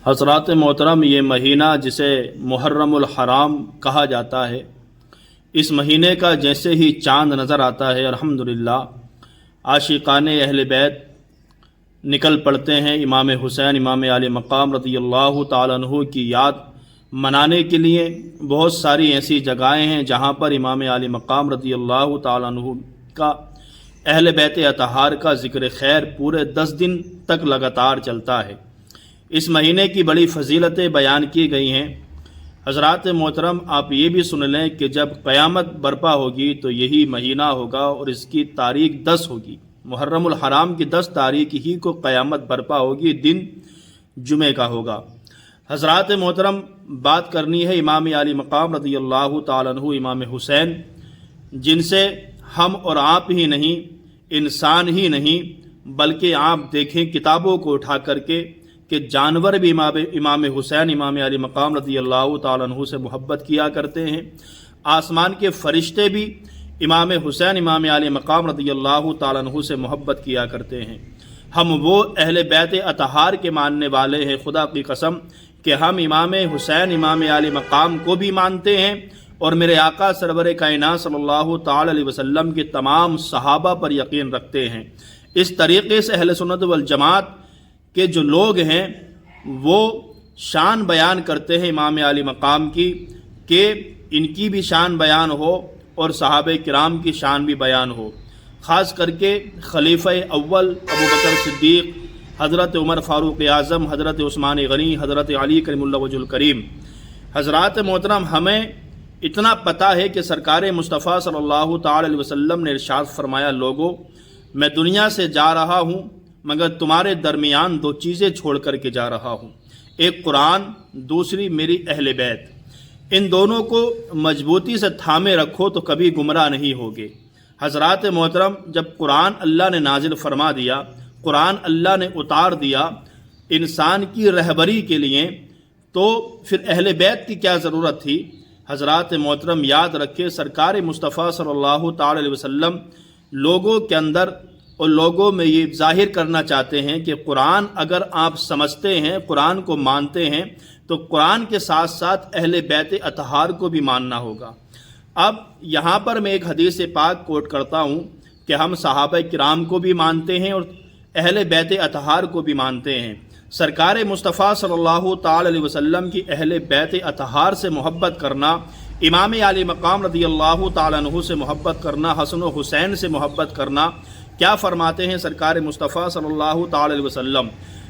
حضرات محترم، یہ مہینہ جسے محرم الحرام کہا جاتا ہے، اس مہینے کا جیسے ہی چاند نظر آتا ہے الحمدللہ عاشقان اہل بیت نکل پڑتے ہیں امام حسین امام علی مقام رضی اللہ تعالیٰ عنہ کی یاد منانے کے لیے۔ بہت ساری ایسی جگہیں ہیں جہاں پر امام علی مقام رضی اللہ تعالیٰ عنہ کا اہل بیت اطہار کا ذکر خیر پورے 10 دن تک لگاتار چلتا ہے۔ اس مہینے کی بڑی فضیلتیں بیان کی گئی ہیں۔ حضرات محترم، آپ یہ بھی سن لیں کہ جب قیامت برپا ہوگی تو یہی مہینہ ہوگا اور اس کی تاریخ 10 ہوگی۔ محرم الحرام کی 10 تاریخ ہی کو قیامت برپا ہوگی، دن جمعہ کا ہوگا۔ حضرات محترم، بات کرنی ہے امام علی مقام رضی اللہ تعالیٰ عنہ امام حسین، جن سے ہم اور آپ ہی نہیں، انسان ہی نہیں بلکہ آپ دیکھیں کتابوں کو اٹھا کر کے کہ جانور بھی امام حسین امام علی مقام رضی اللہ تعالیٰ عنہ سے محبت کیا کرتے ہیں۔ آسمان کے فرشتے بھی امام حسین امام علی مقام رضی اللہ تعالیٰ عنہ سے محبت کیا کرتے ہیں۔ ہم وہ اہل بیت اطہار کے ماننے والے ہیں، خدا کی قسم کہ ہم امام حسین امام علی مقام کو بھی مانتے ہیں اور میرے آقا سرور کائنات صلی اللہ تعالی علیہ وسلم کے تمام صحابہ پر یقین رکھتے ہیں۔ اس طریقے سے اہل سنت والجماعت کے جو لوگ ہیں وہ شان بیان کرتے ہیں امام علی مقام کی، کہ ان کی بھی شان بیان ہو اور صحابہ کرام کی شان بھی بیان ہو۔ خاص کر کے خلیفہ اول ابوبکر صدیق، حضرت عمر فاروق اعظم، حضرت عثمان غنی، حضرت علی کریم اللہ وجہ الکریم۔ حضرات محترم، ہمیں اتنا پتہ ہے کہ سرکار مصطفیٰ صلی اللہ تعالی علیہ وسلم نے ارشاد فرمایا، لوگوں میں دنیا سے جا رہا ہوں مگر تمہارے درمیان 2 چیزیں چھوڑ کر کے جا رہا ہوں، ایک قرآن، دوسری میری اہل بیت۔ ان دونوں کو مضبوطی سے تھامے رکھو تو کبھی گمراہ نہیں ہوگے۔ حضرات محترم، جب قرآن اللہ نے نازل فرما دیا، قرآن اللہ نے اتار دیا انسان کی رہبری کے لیے، تو پھر اہل بیت کی کیا ضرورت تھی؟ حضرات محترم، یاد رکھے سرکار مصطفیٰ صلی اللہ تعالی علیہ وسلم لوگوں کے اندر اور لوگوں میں یہ ظاہر کرنا چاہتے ہیں کہ قرآن اگر آپ سمجھتے ہیں، قرآن کو مانتے ہیں، تو قرآن کے ساتھ ساتھ اہل بیت اطہار کو بھی ماننا ہوگا۔ اب یہاں پر میں ایک حدیث پاک کوٹ کرتا ہوں کہ ہم صحابہ کرام کو بھی مانتے ہیں اور اہل بیت اطہار کو بھی مانتے ہیں۔ سرکار مصطفیٰ صلی اللہ تعالی علیہ وسلم کی اہل بیت اطہار سے محبت کرنا، امام علی مقام رضی اللہ تعالیٰ عنہ سے محبت کرنا، حسن و حسین سے محبت کرنا، کیا فرماتے ہیں سرکار مصطفیٰ صلی اللہ تعالی علیہ وسلم؟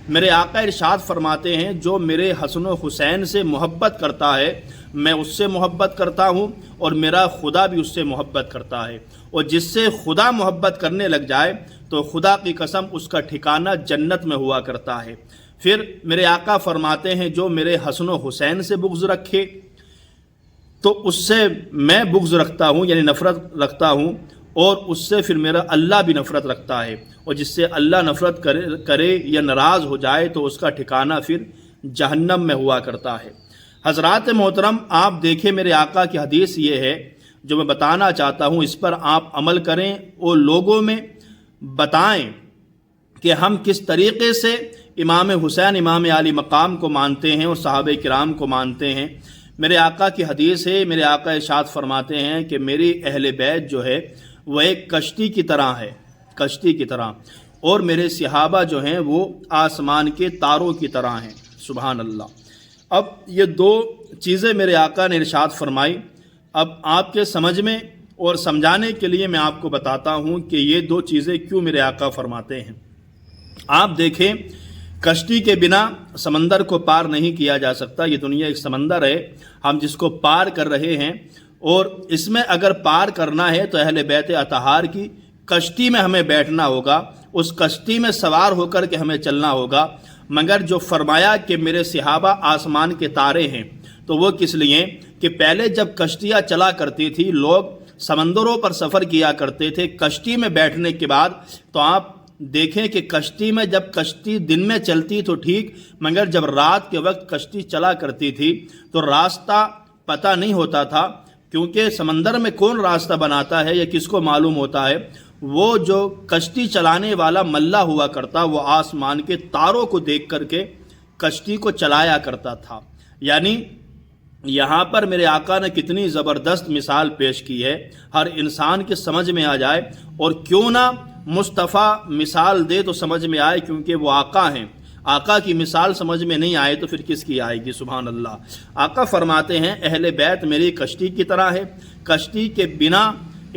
میرے آقا ارشاد فرماتے ہیں، جو میرے حسن و حسین سے محبت کرتا ہے میں اس سے محبت کرتا ہوں اور میرا خدا بھی اس سے محبت کرتا ہے، اور جس سے خدا محبت کرنے لگ جائے تو خدا کی قسم اس کا ٹھکانہ جنت میں ہوا کرتا ہے۔ پھر میرے آقا فرماتے ہیں، جو میرے حسن و حسین سے بغض رکھے تو اس سے میں بغض رکھتا ہوں، یعنی نفرت رکھتا ہوں، اور اس سے پھر میرا اللہ بھی نفرت رکھتا ہے، اور جس سے اللہ نفرت کرے یا ناراض ہو جائے تو اس کا ٹھکانہ پھر جہنم میں ہوا کرتا ہے۔ حضرات محترم، آپ دیکھیں میرے آقا کی حدیث یہ ہے جو میں بتانا چاہتا ہوں، اس پر آپ عمل کریں اور لوگوں میں بتائیں کہ ہم کس طریقے سے امام حسین امام علی مقام کو مانتے ہیں اور صحابہ کرام کو مانتے ہیں۔ میرے آقا کی حدیث ہے، میرے آقا ارشاد فرماتے ہیں کہ میری اہل بیت جو ہے وہ ایک کشتی کی طرح ہے، کشتی کی طرح، اور میرے صحابہ جو ہیں وہ آسمان کے تاروں کی طرح ہیں۔ سبحان اللہ۔ اب یہ 2 چیزیں میرے آقا نے ارشاد فرمائی۔ اب آپ کے سمجھ میں اور سمجھانے کے لیے میں آپ کو بتاتا ہوں کہ یہ 2 چیزیں کیوں میرے آقا فرماتے ہیں۔ آپ دیکھیں، کشتی کے بنا سمندر کو پار نہیں کیا جا سکتا۔ یہ دنیا ایک سمندر ہے، ہم جس کو پار کر رہے ہیں، اور اس میں اگر پار کرنا ہے تو اہل بیت اطہار کی کشتی میں ہمیں بیٹھنا ہوگا، اس کشتی میں سوار ہو کر کے ہمیں چلنا ہوگا۔ مگر جو فرمایا کہ میرے صحابہ آسمان کے تارے ہیں، تو وہ کس لیے کہ پہلے جب کشتیاں چلا کرتی تھی، لوگ سمندروں پر سفر کیا کرتے تھے، کشتی میں بیٹھنے کے بعد تو آپ دیکھیں کہ کشتی میں جب کشتی دن میں چلتی تو ٹھیک، مگر جب رات کے وقت کشتی چلا کرتی تھی تو راستہ پتہ نہیں ہوتا تھا، کیونکہ سمندر میں کون راستہ بناتا ہے یا کس کو معلوم ہوتا ہے؟ وہ جو کشتی چلانے والا ملا ہوا کرتا، وہ آسمان کے تاروں کو دیکھ کر کے کشتی کو چلایا کرتا تھا۔ یعنی یہاں پر میرے آقا نے کتنی زبردست مثال پیش کی ہے، ہر انسان کے سمجھ میں آ جائے، اور کیوں نہ مصطفیٰ مثال دے تو سمجھ میں آئے، کیونکہ وہ آقا ہیں۔ آقا کی مثال سمجھ میں نہیں آئے تو پھر کس کی آئے گی؟ سبحان اللہ۔ آقا فرماتے ہیں اہل بیت میری کشتی کی طرح ہے، کشتی کے بنا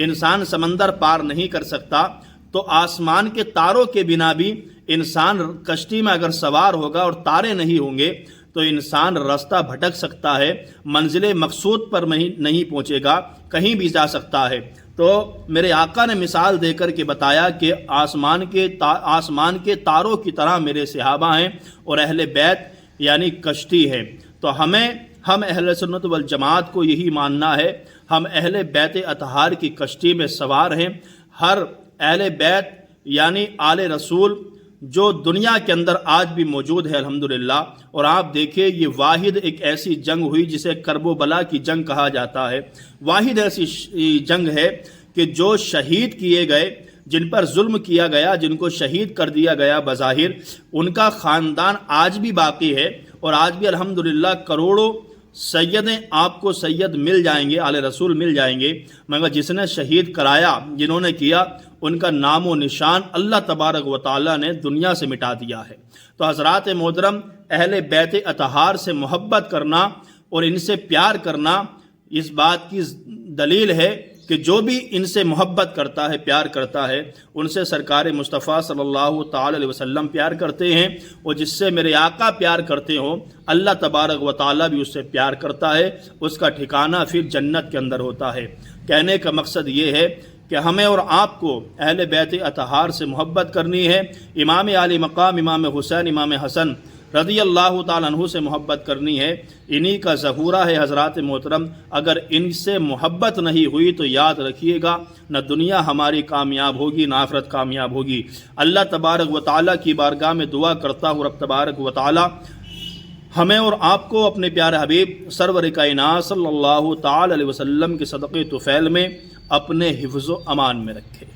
انسان سمندر پار نہیں کر سکتا، تو آسمان کے تاروں کے بنا بھی انسان کشتی میں اگر سوار ہوگا اور تارے نہیں ہوں گے تو انسان راستہ بھٹک سکتا ہے، منزل مقصود پر نہیں پہنچے گا، کہیں بھی جا سکتا ہے۔ تو میرے آقا نے مثال دے کر کے بتایا کہ آسمان کے تاروں کی طرح میرے صحابہ ہیں اور اہل بیت یعنی کشتی ہے۔ تو ہم اہل سنت والجماعت کو یہی ماننا ہے، ہم اہل بیت اطہار کی کشتی میں سوار ہیں۔ ہر اہل بیت یعنی آل رسول جو دنیا کے اندر آج بھی موجود ہے الحمدللہ، اور آپ دیکھیں یہ واحد ایک ایسی جنگ ہوئی جسے کرب و بلا کی جنگ کہا جاتا ہے، واحد ایسی جنگ ہے کہ جو شہید کیے گئے، جن پر ظلم کیا گیا، جن کو شہید کر دیا گیا بظاہر، ان کا خاندان آج بھی باقی ہے، اور آج بھی الحمدللہ کروڑوں سیدیں آپ کو سید مل جائیں گے، آل رسول مل جائیں گے، مگر جس نے شہید کرایا، جنہوں نے کیا، ان کا نام و نشان اللہ تبارک و تعالیٰ نے دنیا سے مٹا دیا ہے۔ تو حضرات محترم، اہل بیت اطہار سے محبت کرنا اور ان سے پیار کرنا اس بات کی دلیل ہے کہ جو بھی ان سے محبت کرتا ہے، پیار کرتا ہے، ان سے سرکار مصطفیٰ صلی اللہ تعالی علیہ وسلم پیار کرتے ہیں، اور جس سے میرے آقا پیار کرتے ہوں اللہ تبارک و تعالیٰ بھی اس سے پیار کرتا ہے، اس کا ٹھکانہ پھر جنت کے اندر ہوتا ہے۔ کہنے کا مقصد یہ ہے کہ ہمیں اور آپ کو اہل بیت اطہار سے محبت کرنی ہے، امام علی مقام امام حسین امام حسن رضی اللہ تعالیٰ عنہ سے محبت کرنی ہے۔ انہی کا ظہورہ ہے حضرات محترم، اگر ان سے محبت نہیں ہوئی تو یاد رکھیے گا نہ دنیا ہماری کامیاب ہوگی نہ آخرت کامیاب ہوگی۔ اللہ تبارک و تعالیٰ کی بارگاہ میں دعا کرتا ہوں رب تبارک و تعالیٰ ہمیں اور آپ کو اپنے پیارے حبیب سرور کائنات صلی اللہ تعالی علیہ وسلم کے صدقے طفیل میں اپنے حفظ و امان میں رکھے۔